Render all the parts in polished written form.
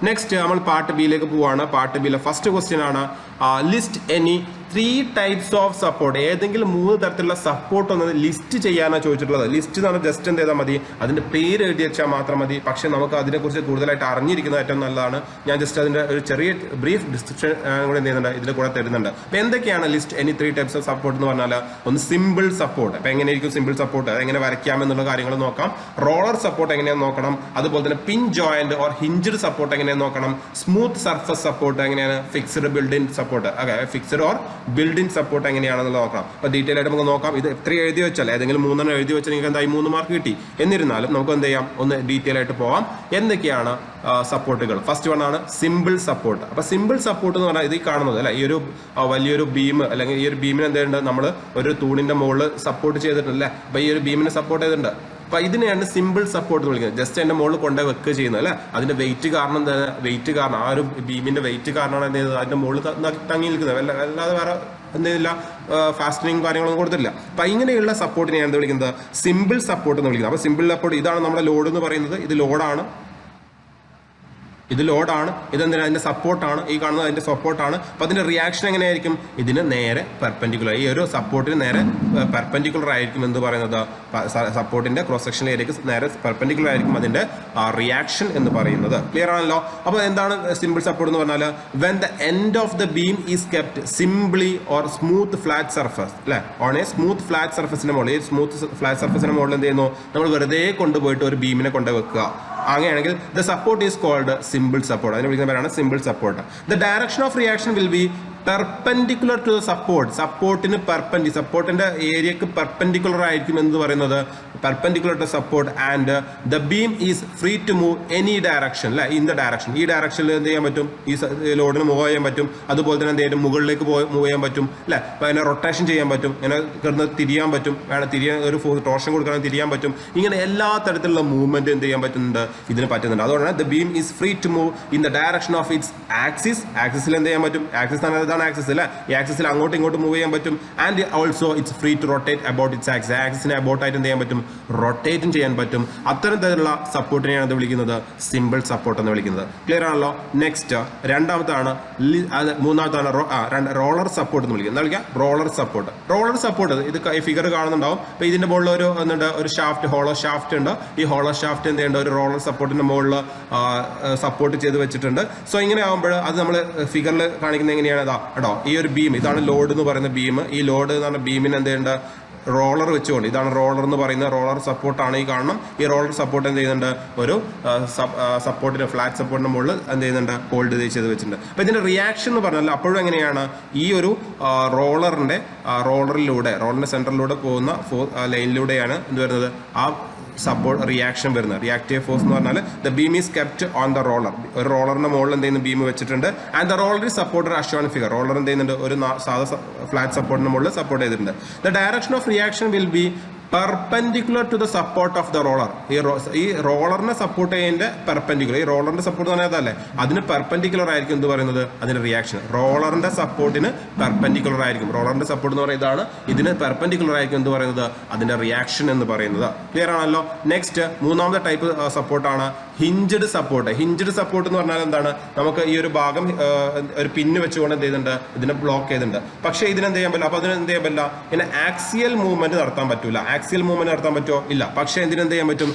Next നമ്മൾ part ബിയിലേക്ക് പോവാണ്. Part ബിയിലെ ഫസ്റ്റ് ക്വസ്റ്റ്യൻ ആണ് list any 3 types of support. ഏതെങ്കിലും 3 തരത്തിലുള്ള സപ്പോർട്ട് ഒന്ന് ലിസ്റ്റ് ചെയ്യാനാണ് ചോദിച്ചിട്ടുള്ളത്. ലിസ്റ്റ് എന്ന് പറഞ്ഞാൽ ജസ്റ്റ് എന്ത് ചെയ്താൽ മതി, അതിന്റെ പേര് എഴുതി വെച്ചാൽ മാത്രം മതി. പക്ഷെ നമുക്ക് അതിനെക്കുറിച്ച് കൂടുതലായിട്ട് അറിഞ്ഞിരിക്കുന്നത് ഏറ്റവും നല്ലതാണ്. ഞാൻ ജസ്റ്റ് അതിന്റെ ഒരു ചെറിയ ബ്രീഫ് ഡിസ്ക്രിപ്ഷൻ കൂടെ എന്ത് ചെയ്യുന്നുണ്ട്, ഇതിൽ കൂടെ തരുന്നുണ്ട്. അപ്പൊ എന്തൊക്കെയാണ് list any 3 types of support എന്ന് പറഞ്ഞാൽ, ഒന്ന് സിമ്പിൾ സപ്പോർട്ട്. അപ്പൊ എങ്ങനെയായിരിക്കും സിമ്പിൾ സപ്പോർട്ട്, എങ്ങനെ വരയ്ക്കാം എന്നുള്ള കാര്യങ്ങൾ നോക്കാം. റോളർ സപ്പോർട്ട് എങ്ങനെയാണെന്ന് നോക്കണം. അതുപോലെ തന്നെ പിൻ ജോയിന്റ് ഓർ ഹിഞ്ചഡ് സപ്പോർട്ട് എങ്ങനെയാണെന്ന് നോക്കണം. സ്മൂത്ത് സർഫസ് സപ്പോർട്ട് എങ്ങനെയാണ്, fixed building support, fixed or building support എങ്ങനെയാണെന്ന് നോക്കാം. അപ്പോൾ ഡീറ്റെയിൽ ആയിട്ട് നമുക്ക് നോക്കാം. ഇത് എത്ര എഴുതി വെച്ചാൽ, ഏതെങ്കിലും 3 എഴുതി വെച്ചാൽ നിങ്ങൾക്ക് എന്തായി 3 മാർക്ക് കിട്ടി. എന്നിരുന്നാലും നമുക്ക് എന്ത് ചെയ്യാം, ഒന്ന് ഡീറ്റെയിൽ ആയിട്ട് പോവാം. എന്തൊക്കെയാണ് സപ്പോർട്ടുകൾ? ഫസ്റ്റ് വൺ ആണ് സിമ്പിൾ സപ്പോർട്ട്. അപ്പൊ സിമ്പിൾ സപ്പോർട്ട് എന്ന് പറഞ്ഞാൽ ഇത് കാണുന്നത് അല്ലെ, ഈ ഒരു വലിയൊരു ബീം അല്ലെങ്കിൽ ഈ ഒരു ബീമിന് എന്തുണ്ട്, നമ്മൾ ഒരു തൂണിന്റെ മുകളിൽ സപ്പോർട്ട് ചെയ്തിട്ടുണ്ട്. അപ്പൊ ഈ ഒരു ബീമിനെ സപ്പോർട്ട് ചെയ്തിട്ടുണ്ട്. അപ്പൊ ഇതിനെയാണ് സിമ്പിൾ സപ്പോർട്ട് എന്ന് വിളിക്കുന്നത്. ജസ്റ്റ് എന്റെ മുകളിൽ കൊണ്ടുപോയി വെക്കുക ചെയ്യുന്നത് അല്ലെ. അതിന്റെ വെയിറ്റ് കാരണം ആ ഒരു ബീമിന്റെ വെയിറ്റ് കാരണമാണ് എന്ത് ചെയ്യുന്നത്, അതിന്റെ മുകളിൽ തങ്ങി നിൽക്കുന്നത്. അല്ലാതെ വേറെ എന്തെങ്കില്ല ഫാസ്റ്റനിങ് കാര്യങ്ങളൊന്നും കൊടുത്തില്ല. അപ്പൊ ഇങ്ങനെയുള്ള സപ്പോർട്ടിനെയാണ് എന്ത് വിളിക്കുന്നത്, സിമ്പിൾ സപ്പോർട്ട് എന്ന് വിളിക്കുന്നത്. അപ്പൊ സിമ്പിൾ സപ്പോർട്ട് ഇതാണ് നമ്മുടെ ലോഡ് എന്ന് പറയുന്നത്. ഇത് ലോഡാണ്, ഇതെന്തിനാ, അതിന്റെ സപ്പോർട്ടാണ്. ഈ കാണുന്നത് അതിന്റെ സപ്പോർട്ടാണ്. അപ്പൊ അതിന്റെ റിയാക്ഷൻ എങ്ങനെയായിരിക്കും, ഇതിന് നേരെ പെർപെൻഡിക്കുലർ, ഈ ഒരു സപ്പോർട്ടിന് നേരെ പെർപെൻഡിക്കുലർ ആയിരിക്കും എന്ന് പറയുന്നത്. സപ്പോർട്ടിന്റെ ക്രോസ് സെക്ഷൻ ഏരിയക്ക് നേരെ പെർപെൻഡിക്കുലർ ആയിരിക്കും അതിന്റെ റിയാക്ഷൻ എന്ന് പറയുന്നത്. ക്ലിയർ ആണല്ലോ. അപ്പൊ എന്താണ് സിമ്പിൾ സപ്പോർട്ട് എന്ന് പറഞ്ഞാൽ, when the end of the beam is kept simply or smooth flat surface അല്ലെ, ഓൺ എ സ്മൂത്ത് ഫ്ലാറ്റ് സർഫസിന്റെ മുകളിൽ, ഈ സ്മൂത്ത് ഫ്ലാറ്റ് സർഫസിന്റെ മുകളിൽ എന്ത് ചെയ്യുന്നു, നമ്മൾ വെറുതെ കൊണ്ടുപോയിട്ട് ഒരു ബീമിനെ കൊണ്ടുപോയി വെക്കുക. അങ്ങനെയാണെങ്കിൽ the support is called simple support. അതിനെ വിളിക്കുന്ന പേരാണ് simple support. The direction of reaction will be perpendicular to the support. സപ്പോർട്ടിന്റെ ഏരിയക്ക് പെർപെൻഡിക്കുലർ ആയിരിക്കും എന്ന് പറയുന്നത്, perpendicular to support. And the beam is free to move any direction അല്ലെ, in the direction. ഈ ഡയറക്ഷനിൽ എന്ത് ചെയ്യാൻ പറ്റും, ഈ ലോഡിന് മൂവ് ചെയ്യാൻ പറ്റും. അതുപോലെ തന്നെ എന്ത് ചെയ്യും, മുകളിലേക്ക് മൂവ് ചെയ്യാൻ പറ്റും അല്ലെ. അപ്പൊ അതിനെ റൊട്ടേഷൻ ചെയ്യാൻ പറ്റും, ഇങ്ങനെ കിടന്ന് തിരിയാൻ പറ്റും, തിരിയാൻ ഒരു ടോർഷൻ കൊടുക്കണമെങ്കിൽ തിരിയാൻ പറ്റും. ഇങ്ങനെ എല്ലാ തരത്തിലുള്ള മൂവ്മെന്റ് എന്ത് ചെയ്യാൻ പറ്റുന്നുണ്ട്, ഇതിന് പറ്റുന്നുണ്ട്. അതുകൊണ്ടാണ് the beam is free to move in the direction of its axis. ആക്സിസിൽ എന്ത് ചെയ്യാൻ പറ്റും, ആക്സിസ് ആക്സിസ് അല്ലെ, ഈ ആക്സിസിൽ അങ്ങോട്ടും ഇങ്ങോട്ടും മൂവ് ചെയ്യാൻ പറ്റും. And also its free to rotate about its axis. ആക്സിസിനെ അബൌട്ട് ആയിട്ട് എന്ത് ചെയ്യാൻ പറ്റും, റൊട്ടേറ്റും ചെയ്യാൻ പറ്റും. അത്തരത്തിലുള്ള സപ്പോർട്ടിനെയാണ് ഇത് വിളിക്കുന്നത് സിമ്പിൾ സപ്പോർട്ട് എന്ന് വിളിക്കുന്നത്. ക്ലിയർ ആണല്ലോ. നെക്സ്റ്റ് മൂന്നാമത്താണ് റോളർ സപ്പോർട്ട് എന്ന് വിളിക്കുന്നത്. എന്താ വിളിക്കുക, റോളർ സപ്പോർട്ട്. റോളർ സപ്പോർട്ട് ഇത് ഫിഗർ കാണുന്നുണ്ടാവും. അപ്പൊ ഇതിന്റെ മുകളിൽ ഒരു ഷാഫ്റ്റ്, ഹോളോ ഷാഫ്റ്റ് ഉണ്ട്. ഈ ഹോളോ ഷാഫ്റ്റ് എന്ത് ചെയ്യേണ്ട, ഒരു റോളർ സപ്പോർട്ടിന്റെ മുകളിൽ സപ്പോർട്ട് ചെയ്ത് വെച്ചിട്ടുണ്ട്. സോ ഇങ്ങനെ ആകുമ്പോൾ അത് നമ്മൾ ഫിഗറിൽ കാണിക്കുന്നത് എങ്ങനെയാണ്, കേട്ടോ, ഈ ഒരു ബീം, ഇതാണ് ലോഡ് എന്ന് പറയുന്ന ബീം. ഈ ലോഡ് എന്ന് പറഞ്ഞ ബീമിന് എന്ത് ചെയ്യേണ്ട, റോളർ വെച്ചുകൊണ്ട്, ഇതാണ് റോളർ എന്ന് പറയുന്നത്, റോളർ സപ്പോർട്ടാണ് ഈ കാണണം. ഈ റോളർ സപ്പോർട്ട് എന്ത് ചെയ്യുന്നുണ്ട്, ഒരു സപ്പോർട്ടിന്റെ ഫ്ലാറ്റ് സപ്പോർട്ടിന്റെ മുകളിൽ എന്ത് ചെയ്യുന്നുണ്ട്, ഹോൾഡ് ചെയ്ത് വെച്ചിട്ടുണ്ട്. അപ്പൊ ഇതിന്റെ റിയാക്ഷൻ എന്ന് പറഞ്ഞാൽ അപ്പോഴും എങ്ങനെയാണ്, ഈ ഒരു റോളറിന്റെ സെന്ററിലൂടെ പോകുന്ന ലൈനിലൂടെയാണ് എന്ത് വരുന്നത്, ആ സപ്പോർട്ട് റിയാക്ഷൻ വരുന്നത്. റിയാക്റ്റീവ് ഫോഴ്സ് എന്ന് പറഞ്ഞാൽ the beam is kept on the roller. ഒരു റോളറിന്റെ മുകളിൽ എന്ത് ചെയ്യുന്നു, ബീം വെച്ചിട്ടുണ്ട്. And the roller is supported as shown figure. Roller എന്ത് ചെയ്യുന്നുണ്ട്, ഒരു സാധാ ഫ്ലാറ്റ് സപ്പോർട്ടിന്റെ മുകളിൽ സപ്പോർട്ട് ചെയ്തിട്ടുണ്ട്. The direction of reaction will be perpendicular to the support of the roller. ഈ റോളറിനെ സപ്പോർട്ട് ചെയ്യുന്നതിന്റെ പെർപെൻഡിക്കുലർ, ഈ റോളറിന്റെ സപ്പോർട്ട് എന്ന് പറഞ്ഞാൽ അതല്ലേ, അതിന് പെർപെൻഡിക്കുലർ ആയിരിക്കും എന്ത് പറയുന്നത്, അതിന്റെ റിയാക്ഷൻ. റോളറിന്റെ സപ്പോർട്ടിന് പെർപെൻഡിക്കുലർ ആയിരിക്കും. റോളറിന്റെ സപ്പോർട്ട് എന്ന് പറയുന്നത് ഇതാണ്, ഇതിന് പെർപെൻഡിക്കുലർ ആയിരിക്കും എന്ത് പറയുന്നത്, അതിന്റെ റിയാക്ഷൻ എന്ന് പറയുന്നത്. ക്ലിയർ ആണല്ലോ. നെക്സ്റ്റ് മൂന്നാമത്തെ ടൈപ്പ് സപ്പോർട്ടാണ് ഹിഞ്ചഡ് സപ്പോർട്ട്. ഹിഞ്ചഡ് സപ്പോർട്ട് എന്ന് പറഞ്ഞാൽ എന്താണ്, നമുക്ക് ഈ ഒരു ഭാഗം ഒരു പിന്ന് വെച്ചുകൊണ്ട് എന്ത് ചെയ്യുന്നുണ്ട്, ഇതിനെ ബ്ലോക്ക് ചെയ്തിട്ടുണ്ട്. പക്ഷേ ഇതിനെന്ത് ചെയ്യാൻ പറ്റില്ല, അപ്പൊ അതിന് എന്ത് ചെയ്യാൻ പറ്റില്ല, ഇതിനെ ആക്സിയൽ മൂവ്മെന്റ് നടത്താൻ പറ്റൂല. ആക്സിയൽ മൂവ്മെന്റ് നടത്താൻ പറ്റുമോ, ഇല്ല. പക്ഷേ എന്തിനെന്ത് ചെയ്യാൻ പറ്റും,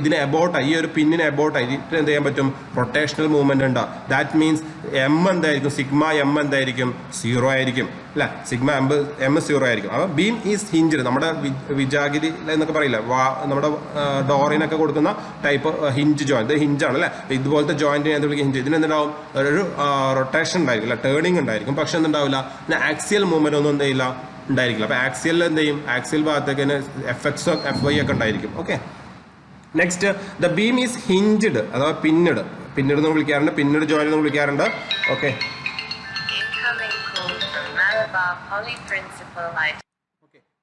ഇതിനെ അബൌട്ടായി, ഈ ഒരു പിന്നിനെ അബൌട്ടായി ഇതിന് എന്ത് ചെയ്യാൻ പറ്റും, റൊട്ടേഷണൽ മൂവ്മെന്റ് ഉണ്ട്. ദാറ്റ് മീൻസ് എം എന്തായിരിക്കും, സിഗ്മ എം എന്തായിരിക്കും, 0 ആയിരിക്കും അല്ലെ. സിഗ്മ എം 0 ആയിരിക്കും. അപ്പൊ ബീം ഈസ് ഹിഞ്ചഡ്. നമ്മുടെ വിജാഗിരി എന്നൊക്കെ പറയില്ല, നമ്മുടെ ഡോറിനൊക്കെ കൊടുക്കുന്ന ടൈപ്പ് ഹിഞ്ച് ജോയിന്റ്, ഹിഞ്ചാണ് അല്ലെ. ഇതുപോലത്തെ ജോയിന്റിനെ എന്ത് വിളിക്കും, ഹിഞ്ച്. ഇതിനെന്തുണ്ടാവും, ഒരു റൊട്ടേഷൻ ഉണ്ടായിരിക്കും, ടേണിംഗ് ഉണ്ടായിരിക്കും. പക്ഷെ എന്തുണ്ടാവില്ല, ആക്സിയൽ മൂവ്മെന്റ് ഒന്നും എന്ത് ചെയ്യില്ല, ഉണ്ടായിരിക്കില്ല. അപ്പൊ ആക്സിയൽ എന്ത് ചെയ്യും, ആക്സിയൽ ഭാഗത്തേക്ക് തന്നെ FX FY ഒക്കെ ഉണ്ടായിരിക്കും. Okay. Next the beam is hinged അഥവാ പിന്നഡ് എന്ന് വിളിക്കാറുണ്ട്, പിന്നഡ് ജോയിന്റ് എന്ന് വിളിക്കാറുണ്ട്. ഓക്കെ.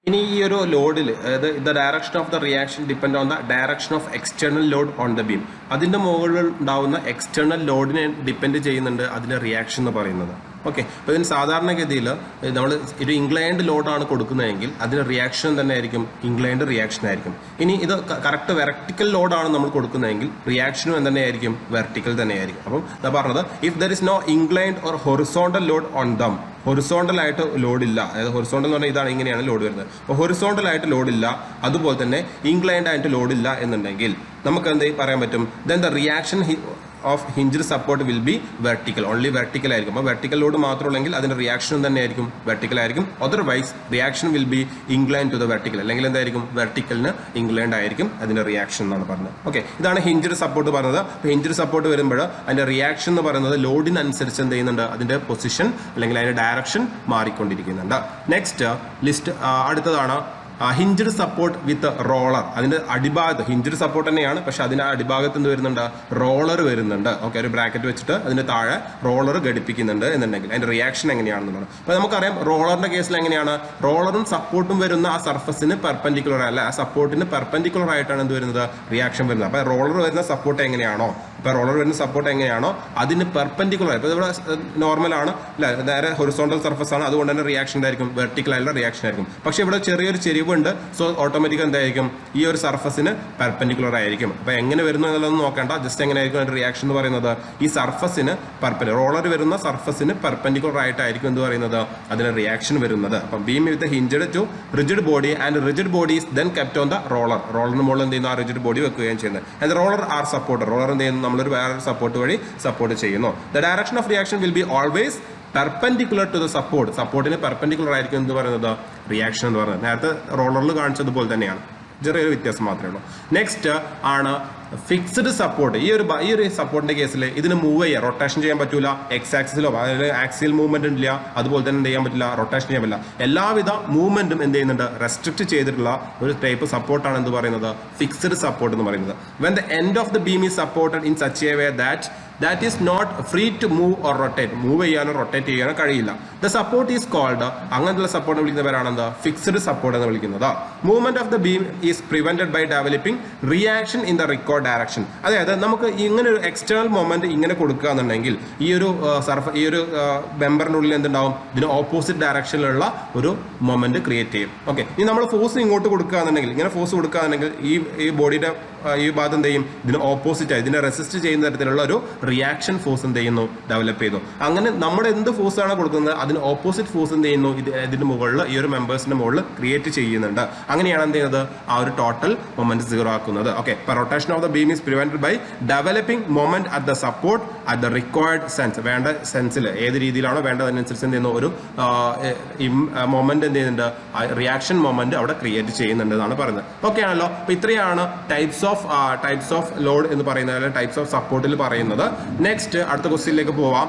ഇനി ഈ ഒരു ലോഡിൽ, അതായത് the direction of the reaction depend on the direction of external load on the beam. അതിന്റെ മുകളിൽ ഉണ്ടാവുന്ന എക്സ്റ്റേണൽ ലോഡിനെ ഡിപ്പെൻഡ് ചെയ്യുന്നുണ്ട് അതിന്റെ റിയാക്ഷൻ എന്ന് പറയുന്നത്. ഓക്കെ. അപ്പോൾ ഇതിന് സാധാരണഗതിയിൽ നമ്മൾ ഒരു ഇൻക്ലൈൻഡ് ലോഡാണ് കൊടുക്കുന്നതെങ്കിൽ അതിന് റിയാക്ഷൻ തന്നെ ആയിരിക്കും ഇൻക്ലൈൻഡ് റിയാക്ഷൻ ആയിരിക്കും. ഇനി ഇത് കറക്റ്റ് വെർട്ടിക്കൽ ലോഡാണ് നമ്മൾ കൊടുക്കുന്നതെങ്കിൽ റിയാക്ഷനും എന്തുതന്നെയായിരിക്കും വെർട്ടിക്കൽ തന്നെയായിരിക്കും. അപ്പം ഞാൻ പറഞ്ഞത് if there is no inclined or horizontal load on them, horizontal ആയിട്ട് ലോഡില്ല, അതായത് ഹൊറിസോണ്ടൽ എന്ന് പറഞ്ഞാൽ ഇതാണ്, ഇങ്ങനെയാണ് ലോഡ് വരുന്നത്. അപ്പോൾ ഹൊറിസോണ്ടൽ ആയിട്ട് ലോഡില്ല, അതുപോലെ തന്നെ ഇൻക്ലൈൻഡ് ആയിട്ട് ലോഡില്ല എന്നുണ്ടെങ്കിൽ നമുക്ക് എന്ത് പറയാൻ പറ്റും, then the reaction of hinged support will be vertical, only vertical ആയിരിക്കും. അപ്പോൾ വെർട്ടിക്കൽ ലോഡ് മാത്രമുള്ളെങ്കിൽ അതിൻ്റെ റിയാക്ഷനും തന്നെ ആയിരിക്കും വെർട്ടിക്കൽ ആയിരിക്കും. Otherwise reaction will be inclined to the vertical, അല്ലെങ്കിൽ എന്തായിരിക്കും വെർട്ടിക്കലിന് ഇൻക്ലൈൻഡ് ആയിരിക്കും അതിൻ്റെ റിയാക്ഷൻ എന്നാണ് പറഞ്ഞത്. ഓക്കെ, ഇതാണ് ഹിഞ്ച്ഡ് സപ്പോർട്ട് പറഞ്ഞത്. അപ്പോൾ ഹിഞ്ച്ഡ് സപ്പോർട്ട് വരുമ്പോൾ അതിൻ്റെ റിയാക്ഷൻ എന്ന് പറയുന്നത് ലോഡിനനുസരിച്ച് എന്ത് ചെയ്യുന്നുണ്ട്, അതിൻ്റെ പൊസിഷൻ അല്ലെങ്കിൽ അതിൻ്റെ ഡയറക്ഷൻ മാറിക്കൊണ്ടിരിക്കുന്നുണ്ട്. നെക്സ്റ്റ് ലിസ്റ്റ് അടുത്തതാണ് ഹിഞ്ച്ഡ് സപ്പോർട്ട് വിത്ത് റോളർ. അതിൻ്റെ അടിഭാഗത്ത് ഹിഞ്ച്ഡ് സപ്പോർട്ട് തന്നെയാണ്, പക്ഷെ അതിൻ്റെ അടിഭാഗത്ത് എന്ത് വരുന്നുണ്ട്, റോളർ വരുന്നുണ്ട്. ഓക്കെ, ഒരു ബ്രാക്കറ്റ് വെച്ചിട്ട് അതിൻ്റെ താഴെ റോളർ ഘടിപ്പിക്കുന്നുണ്ട് എന്നുണ്ടെങ്കിൽ അതിൻ്റെ റിയാക്ഷൻ എങ്ങനെയാണെന്നുള്ളത്. അപ്പോൾ നമുക്കറിയാം റോളറിൻ്റെ കേസിൽ എങ്ങനെയാണ്, റോളറും സപ്പോർട്ടും വരുന്ന ആ സർഫസിന് പെർപെൻഡിക്കുലർ അല്ല, ആ സപ്പോർട്ടിന് പെർപെൻഡിക്കുലർ ആയിട്ടാണ് എന്ത് വരുന്നത്, റിയാക്ഷൻ വരുന്നത്. അപ്പോൾ റോളർ വരുന്ന സപ്പോർട്ട് എങ്ങനെയാണോ, ഇപ്പോൾ റോളർ വരുന്ന സപ്പോർട്ട് എങ്ങനെയാണോ അതിന് പെർപെൻഡിക്കുലർ, ഇപ്പോൾ ഇവിടെ നോർമലാണ് അല്ലേ, നേരെ ഹൊറിസോണ്ടൽ സർഫസ് ആണ്, അതുകൊണ്ട് തന്നെ റിയാക്ഷൻ എന്തായിരിക്കും വെർട്ടിക്കൽ ആയിട്ടുള്ള റിയാക്ഷൻ ആയിരിക്കും. പക്ഷേ ഇവിടെ ചെറിയൊരു ചെരിവുണ്ട്, സോ ഓട്ടോമാറ്റിക് എന്തായിരിക്കും ഈ ഒരു സർഫസിന് പെർപെൻഡിക്കുലർ ആയിരിക്കും. അപ്പോൾ എങ്ങനെ വരുന്നു എന്നുള്ളതൊന്നും നോക്കേണ്ട, ജസ്റ്റ് എങ്ങനെയായിരിക്കും അതിൻ്റെ റിയാക്ഷൻ എന്ന് പറയുന്നത്, ഈ സർഫസിന് റോളർ വരുന്ന സർഫസിന് പെർപെൻഡിക്കുലർ ആയിട്ടായിരിക്കും എന്ത് പറയുന്നത് അതിന് റിയാക്ഷൻ വരുന്നത്. അപ്പം beam with hinged to rigid body and rigid body is then kept on the roller. റോളറിന് മുകളിൽ എന്ത് ചെയ്യുന്നു, ആ റിജിഡ് ബോഡി വെക്കുകയും ചെയ്യുന്നത്. And roller are support, roller എന്ത് ചെയ്യുന്നു, നമ്മളൊരു വേറൊരു സപ്പോർട്ട് വഴി സപ്പോർട്ട് ചെയ്യുന്നു. The direction of reaction will be always perpendicular to the support, സപ്പോർട്ടിന് പെർപെൻഡിക്കുലർ ആയിരിക്കും എന്ന് പറയുന്നത് റിയാക്ഷൻ എന്ന് പറയുന്നത്. നേരത്തെ റോളറിൽ കാണിച്ചതുപോലെ തന്നെയാണ്, ചെറിയൊരു വ്യത്യാസം മാത്രമേ ഉള്ളൂ. നെക്സ്റ്റ് ആണ് ഫിക്സ്ഡ് സപ്പോർട്ട്. ഈ ഒരു സപ്പോർട്ടിന്റെ കേസിൽ ഇതിന് മൂവ് ചെയ്യാം, റൊട്ടേഷൻ ചെയ്യാൻ പറ്റൂല, എക്സ് ആക്സിലോ അതായത് ആക്സിയൽ മൂവ്മെന്റ് ഇല്ല, അതുപോലെ തന്നെ എന്ത് ചെയ്യാൻ പറ്റില്ല, റൊട്ടേഷൻ ചെയ്യാൻ പറ്റില്ല. എല്ലാവിധ മൂവ്മെന്റും എന്ത് ചെയ്യുന്നുണ്ട്, റെസ്ട്രിക്ട് ചെയ്തിട്ടുള്ള ഒരു ടൈപ്പ് സപ്പോർട്ടാണ് എന്ത് പറയുന്നത്, ഫിക്സ്ഡ് സപ്പോർട്ട് എന്ന് പറയുന്നത്. When the end of the beam is supported in such a way that is not free to move or rotate, move ചെയ്യാനോ റൊട്ടേറ്റ് ചെയ്യാനോ കഴിയില്ല. ദ സപ്പോർട്ട് ഈസ് കോൾഡ്, അങ്ങനത്തെ സപ്പോർട്ട് വിളിക്കുന്ന പേരാണെന്ത്, ഫിക്സ്ഡ് സപ്പോർട്ട് എന്ന് വിളിക്കുന്നത്. Movement of the beam is prevented by developing reaction in the required direction. അതായത് നമുക്ക് ഇങ്ങനെ ഒരു എക്സ്റ്റേണൽ മൊമെന്റ് ഇങ്ങനെ കൊടുക്കുക എന്നുണ്ടെങ്കിൽ ഈ ഒരു മെമ്പറിനുള്ളിൽ എന്തുണ്ടാവും, ഇതിന് ഓപ്പോസിറ്റ് ഡയറക്ഷനിലുള്ള ഒരു മൊമെന്റ് ക്രിയേറ്റ് ചെയ്യും. ഓക്കെ, ഇനി നമ്മൾ ഫോഴ്സ് ഇങ്ങോട്ട് കൊടുക്കുക എന്നുണ്ടെങ്കിൽ, ഇങ്ങനെ ഫോഴ്സ് കൊടുക്കുക എന്നുണ്ടെങ്കിൽ ഈ ബോഡിയുടെ ഈ ഭാഗം എന്ത് ചെയ്യും, ഇതിന് ഓപ്പോസിറ്റ് ആയി ഇതിനെ റെസിസ്റ്റ് ചെയ്യുന്ന തരത്തിലുള്ള ഒരു റിയാക്ഷൻ ഫോഴ്സ് എന്ത് ചെയ്യുന്നു, ഡെവലപ്പ് ചെയ്യുന്നു. അങ്ങനെ നമ്മുടെ എന്ത് ഫോഴ്സ് ആണ് കൊടുക്കുന്നത് അതിന് ഓപ്പോസിറ്റ് ഫോഴ്സ് എന്ത് ചെയ്യുന്നു, ഇതിന്റെ മുകളിൽ ഈ ഒരു മെമ്പേഴ്സിന്റെ മുകളിൽ ക്രിയേറ്റ് ചെയ്യുന്നുണ്ട്. അങ്ങനെയാണ് എന്ത് ചെയ്യുന്നത്, ആ ഒരു ടോട്ടൽ മൊമെന്റ് സീറോ ആക്കുന്നത്. Okay, rotation of the beam is prevented by developing moment at the support at the required sense. വേണ്ട സെൻസിൽ ഏത് രീതിയിലാണോ വേണ്ടത് അതിനനുസരിച്ച് എന്ത് ചെയ്യുന്നു, ഒരു മൊമെന്റ് എന്ത് ചെയ്യുന്നുണ്ട്, റിയാക്ഷൻ മൊമെന്റ് അവിടെ ക്രിയേറ്റ് ചെയ്യുന്നുണ്ട് എന്നാണ് പറയുന്നത്. ഓക്കെ ആണല്ലോ. അപ്പൊ ഇത്രയാണ് ടൈപ്സ് ഓഫ് ലോഡ് എന്ന് പറയുന്നത്, അല്ലെങ്കിൽ ടൈപ്സ് ഓഫ് സപ്പോർട്ടിൽ പറയുന്നത്. നെക്സ്റ്റ് അടുത്ത ക്വസ്റ്റ്യനിലേക്ക് പോവാം.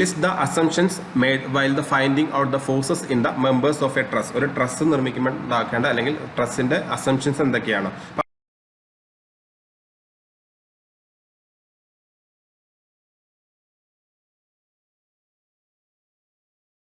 List the assumptions made while the finding out the forces in the members of a truss. ഒരു ട്രസ് നിർമ്മിക്കുമ്പോൾ ഉണ്ടാക്കേണ്ട അല്ലെങ്കിൽ ട്രസിന്റെ അസംഷൻസ് എന്തൊക്കെയാണ്.